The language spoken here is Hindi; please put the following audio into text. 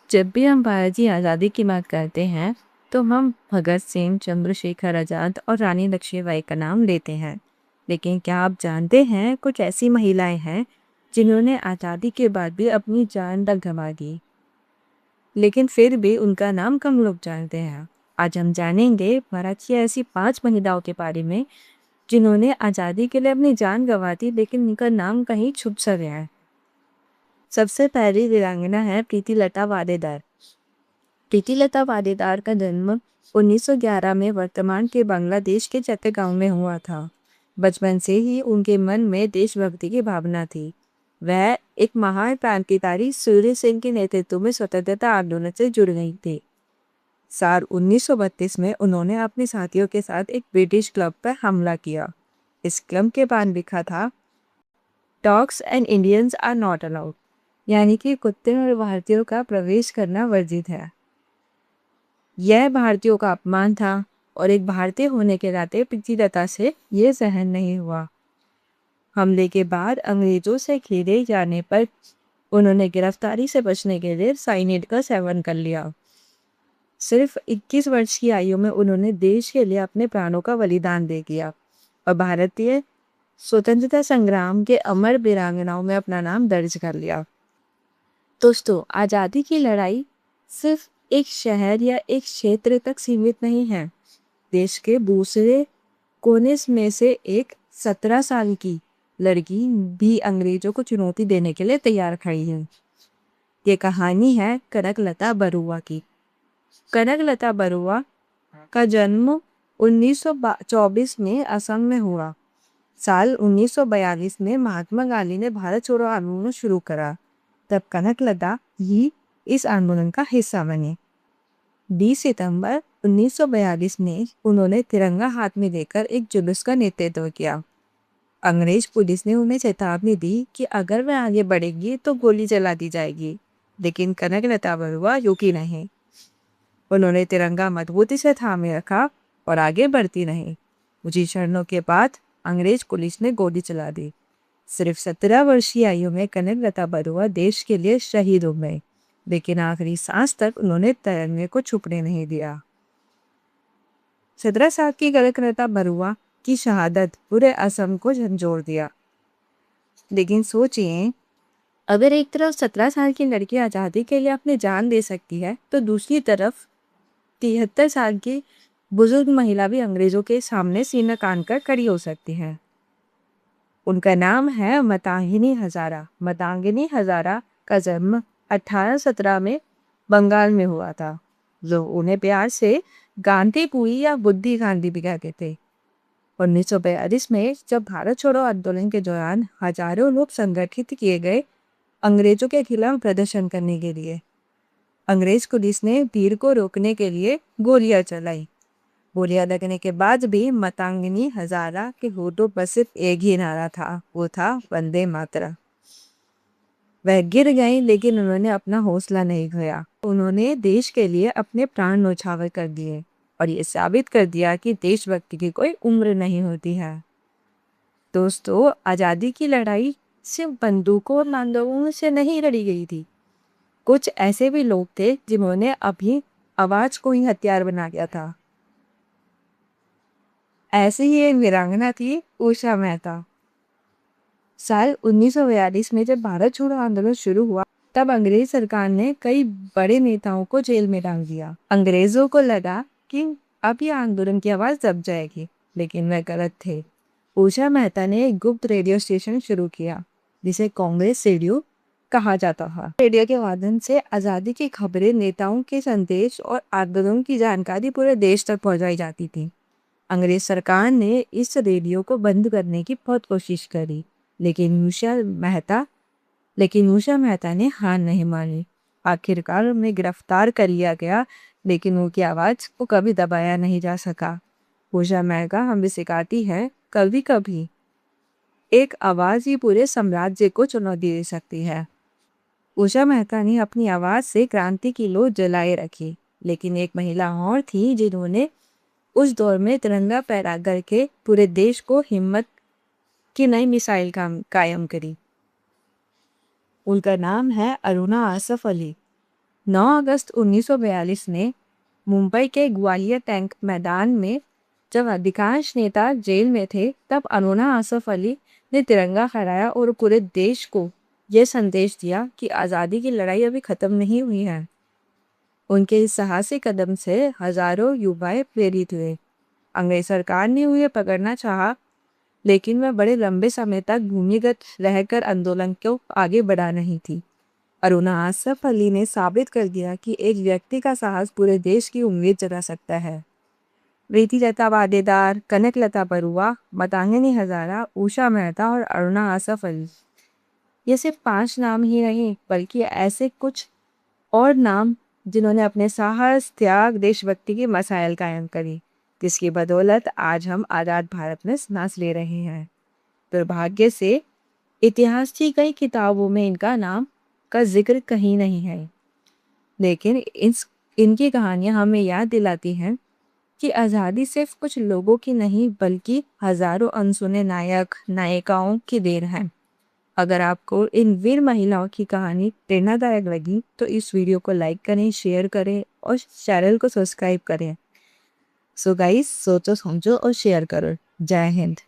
जब भी हम भारत की आज़ादी की बात करते हैं तो हम भगत सिंह, चंद्रशेखर आज़ाद और रानी लक्ष्मीबाई का नाम लेते हैं। लेकिन क्या आप जानते हैं कुछ ऐसी महिलाएं हैं जिन्होंने आज़ादी के बाद भी अपनी जान तक गंवा दी, लेकिन फिर भी उनका नाम कम लोग जानते हैं। आज हम जानेंगे भारत की ऐसी 5 महिलाओं के बारे में जिन्होंने आज़ादी के लिए अपनी जान गंवा दी, लेकिन उनका नाम कहीं छुप सा गया है। सबसे पहली वीरांगना है प्रीतिलता वाडेदार। प्रीतिलता वाडेदार का जन्म 1911 में वर्तमान के बांग्लादेश के चट्टगांव में हुआ था। बचपन से ही उनके मन में देशभक्ति की भावना थी। वह एक महान क्रांतिकारी सूर्य सेन के नेतृत्व में स्वतंत्रता आंदोलन से जुड़ गई थी। साल 1932 में उन्होंने अपने साथियों के साथ एक ब्रिटिश क्लब पर हमला किया। इस क्लब के बाद लिखा था, dogs and Indians are not allowed, यानी कि कुत्ते और भारतीयों का प्रवेश करना वर्जित है। यह भारतीयों का अपमान था और एक भारतीय होने के नाते प्रीतिलता से यह सहन नहीं हुआ। हमले के बाद अंग्रेजों से घेरे जाने पर उन्होंने गिरफ्तारी से बचने के लिए साइनेड का सेवन कर लिया। सिर्फ 21 वर्ष की आयु में उन्होंने देश के लिए अपने प्राणों का बलिदान दे दिया और भारतीय स्वतंत्रता संग्राम के अमर वीरांगनाओं में अपना नाम दर्ज कर लिया। दोस्तों, आज़ादी की लड़ाई सिर्फ एक शहर या एक क्षेत्र तक सीमित नहीं है। देश के दूसरे कोने में से एक 17 साल की लड़की भी अंग्रेजों को चुनौती देने के लिए तैयार खड़ी है। ये कहानी है कनकलता बरुआ की। कनकलता बरुआ का जन्म 1924 में असम में हुआ। साल 1942 में महात्मा गांधी ने भारत छोड़ो आंदोलन शुरू करा। तब कनकलता ही इस आंदोलन का हिस्सा बनी। 20 सितंबर 1942 में उन्होंने तिरंगा हाथ में लेकर एक जुलूस का नेतृत्व किया। अंग्रेज पुलिस ने उन्हें चेतावनी दी कि अगर वह आगे बढ़ेगी तो गोली चला दी जाएगी, लेकिन कनकलता बरुआ रुकी नहीं। उन्होंने तिरंगा मजबूती से थामे रखा और आगे बढ़ती रही। कुछ क्षणों के बाद अंग्रेज पुलिस ने गोली चला दी। सिर्फ 17 वर्ष की आयु में कनकलता बरुआ देश के लिए शहीद हो गए, लेकिन आखिरी सांस तक उन्होंने तिरंगे को छुपने नहीं दिया। 17 साल की कनकलता बरुआ की शहादत पूरे असम को झंझोर दिया। लेकिन सोचिए, अगर एक तरफ 17 साल की लड़की आज़ादी के लिए अपनी जान दे सकती है, तो दूसरी तरफ 73 साल की बुजुर्ग महिला भी अंग्रेजों के सामने सीना तान कर खड़ी हो सकती है। उनका नाम है मातंगिनी हजारा। मातंगिनी हजारा का जन्म 1817 में बंगाल में हुआ था। लोग उन्हें प्यार से गांधी कुई या बुद्धि गांधी भी कहते थे। 1942 में जब भारत छोड़ो आंदोलन के दौरान हजारों लोग संगठित किए गए अंग्रेजों के खिलाफ प्रदर्शन करने के लिए। अंग्रेज पुलिस ने भीड़ को रोकने के लिए गोलियां चलाई। गोलियां लगने के बाद भी मातंगिनी हजारा के होठों पर सिर्फ एक ही नारा था, वो था वंदे मातरम। वह गिर गई, लेकिन उन्होंने अपना हौसला नहीं खोया। उन्होंने देश के लिए अपने प्राण न्यौछावर कर दिए और ये साबित कर दिया कि देशभक्ति की कोई उम्र नहीं होती है। दोस्तों, आज़ादी की लड़ाई सिर्फ बंदूकों और बंदूकों से नहीं लड़ी गई थी। कुछ ऐसे भी लोग थे जिन्होंने अपनी आवाज को ही हथियार बना दिया था। ऐसे ही एक वीरांगना थी उषा मेहता। साल 1942 में जब भारत छोड़ो आंदोलन शुरू हुआ, तब अंग्रेज सरकार ने कई बड़े नेताओं को जेल में डाल दिया। अंग्रेजों को लगा कि अब यह आंदोलन की आवाज दब जाएगी, लेकिन वह गलत थे। उषा मेहता ने एक गुप्त रेडियो स्टेशन शुरू किया, जिसे कांग्रेस रेडियो कहा जाता था। रेडियो के माध्यम से आज़ादी की खबरें, नेताओं के संदेश और आंदोलन की जानकारी पूरे देश तक पहुंचाई जाती थी। अंग्रेज सरकार ने इस रेडियो को बंद करने की बहुत कोशिश करी, लेकिन उषा मेहता ने हार नहीं मानी। आखिरकार उन्हें गिरफ्तार कर लिया गया, लेकिन उनकी आवाज को कभी दबाया नहीं जा सका। उषा मेहता हमें सिखाती है, कभी कभी एक आवाज ही पूरे साम्राज्य को चुनौती दे सकती है। उषा मेहता ने अपनी आवाज से क्रांति की लौ जलाए रखी। लेकिन एक महिला और थी जिन्होंने उस दौर में तिरंगा फहरा करके पूरे देश को हिम्मत की नई मिसाइल कायम करी। उनका नाम है अरुणा आसफ अली। 9 अगस्त 1942 में मुंबई के ग्वालियर टैंक मैदान में जब अधिकांश नेता जेल में थे, तब अरुणा आसफ अली ने तिरंगा फहराया और पूरे देश को यह संदेश दिया कि आज़ादी की लड़ाई अभी ख़त्म नहीं हुई है। उनके इस साहसी कदम से हजारों युवाएं प्रेरित हुए। अंग्रेज सरकार ने उन्हें पकड़ना चाहा, लेकिन वह बड़े लंबे समय तक भूमिगत रहकर आंदोलन को आगे बढ़ा रही थी। अरुणा आसफ अली ने साबित कर दिया कि एक व्यक्ति का साहस पूरे देश की उम्मीद जगा सकता है। प्रीति लता वाडेदार, कनक लता बरुआ, मतांगिनी हजारा, उषा मेहता और अरुणा आसफ अली, ये सिर्फ 5 नाम ही नहीं, बल्कि ऐसे कुछ और नाम जिन्होंने अपने साहस, त्याग, देशभक्ति की मसाइल कायम करी, जिसकी बदौलत आज हम आज़ाद भारत में सांस ले रहे हैं। दुर्भाग्य से इतिहास की कई किताबों में इनका नाम का जिक्र कहीं नहीं है, लेकिन इनकी कहानियां हमें याद दिलाती हैं कि आज़ादी सिर्फ कुछ लोगों की नहीं, बल्कि हजारों अनसुने नायक नायिकाओं की देन है। अगर आपको इन वीर महिलाओं की कहानी प्रेरणादायक लगी तो इस वीडियो को लाइक करें, शेयर करें और चैनल को सब्सक्राइब करें। सो गाइस, सोचो समझो और शेयर करो। जय हिंद।